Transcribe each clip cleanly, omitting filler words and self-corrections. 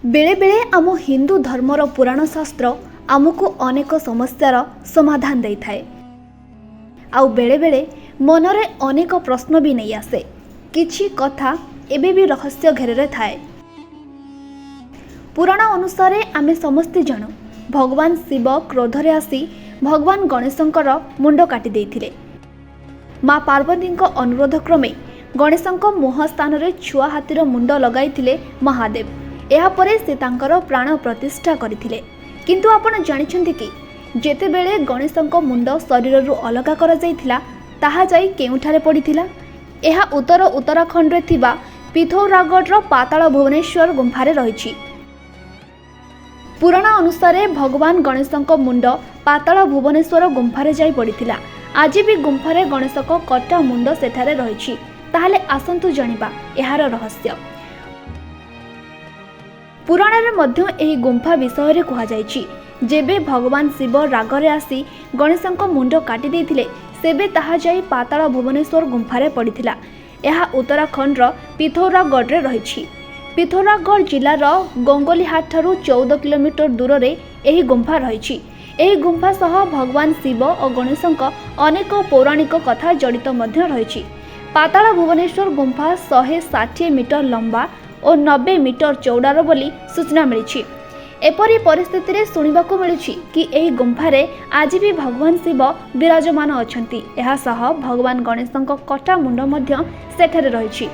बेले बेले आम हिंदू धर्मर पुराण शास्त्र आमको अनेक समस्यार समाधान दे थाए। आउ बेले बेले मनरे अनेक प्रश्न भी नहीं आसे। किछि कथा एबे भी रहस्य घेरे थाए। पुराण अनुसार आमे समस्ते जानू भगवान शिव क्रोधरे आसी भगवान गणेशंकर मुंड काटी देइथिले। माँ पार्वती अनुरोध क्रमे गणेशंक मुह स्थान रे छुआ हाथीर मुंड लगाइथिले महादेव। यापरे से तांकर प्राण प्रतिष्ठा करथिले। किंतु आपण जानिछन्ति कि जेतेबेले गणेशंक मुंड शरीररु अलगा करा जाइथिला ताहा जाई केउठारे पडिथिला? एहा उत्तराखंड रे थिबा पिथौरागढ़ पाताल भुवनेश्वर गुंफारे रहिछि। पुराण अनुसार भगवान गणेशंक मुंड पाताल भुवनेश्वर गुंफारे जाई पडिथिला। आज भी गुंफारे गणेशक कटा मुंड सेठारे रहिछि। ताहाले आसंतु जानिबा एहार रहस्य। पुराण रे मध्य एही गुंफा विषय रे कहा जायछि। जेबे भगवान शिव रागरे आसी गणेशंक मुंड काटी देथिले सेबे ताहा जाई पाताल भुवनेश्वर गुंफारे पडिथिला। एहा उत्तराखंड रो पिथौरागढ़ रे रहिछि। पिथौरागढ़ जिल्लार गंगोलीहाट ठारू 14 किलोमीटर दूर रे एही गुंफा रहिछि। एही गुंफा सह भगवान शिव और गणेशंक अनेक पौराणिक कथा जड़ित मध्य रहिछि। पाताल भुवनेश्वर गुंफा 160 मीटर लंबा और 90 मीटर चौड़ार बोली सूचना मिली। एपरी परिस्थिति रे सुनिबाकु मिलुछि कि एही गुंफारे आज भी भगवान शिव विराजमान अछंती। एहा सह भगवान गणेशंक कटा मुंड मध्य सेठारे रहिछि।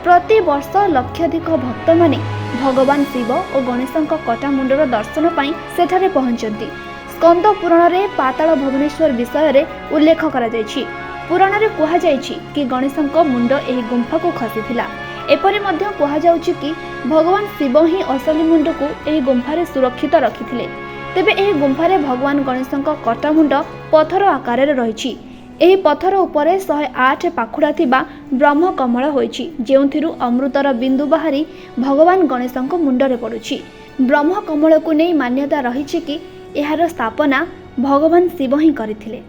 प्रति वर्ष लक्षाधिक भक्त माने भगवान शिव और गणेशंक कटा मुंडर दर्शन पाई सेठारे पहुंचंती। स्कंद पुराण रे पाताल भुवनेश्वर विषय रे उल्लेख करा जायछि। पुराण रे कहा जायछि कि गणेशंक मुंड एही गुंफा को खसिथिला। एपरि मध्य कहा जाउछि कि भगवान शिव ही असली मुंड को एही गुंफारे सुरक्षित रखिथिले। तेबे एही गुंफारे भगवान गणेशंक कटा मुंड पत्थर आकार रे रहिछि। एही पत्थर उपरे 108 पाखुड़ा थिबा ब्रह्म कमल होइछि, जेउथिरु अमृतर बिंदु बाहरी भगवान गणेशंक मुंडरे पडुछि। ब्रह्म कमल को नै मान्यता रहिछि कि एहार स्थापना भगवान शिव ही करिथिले।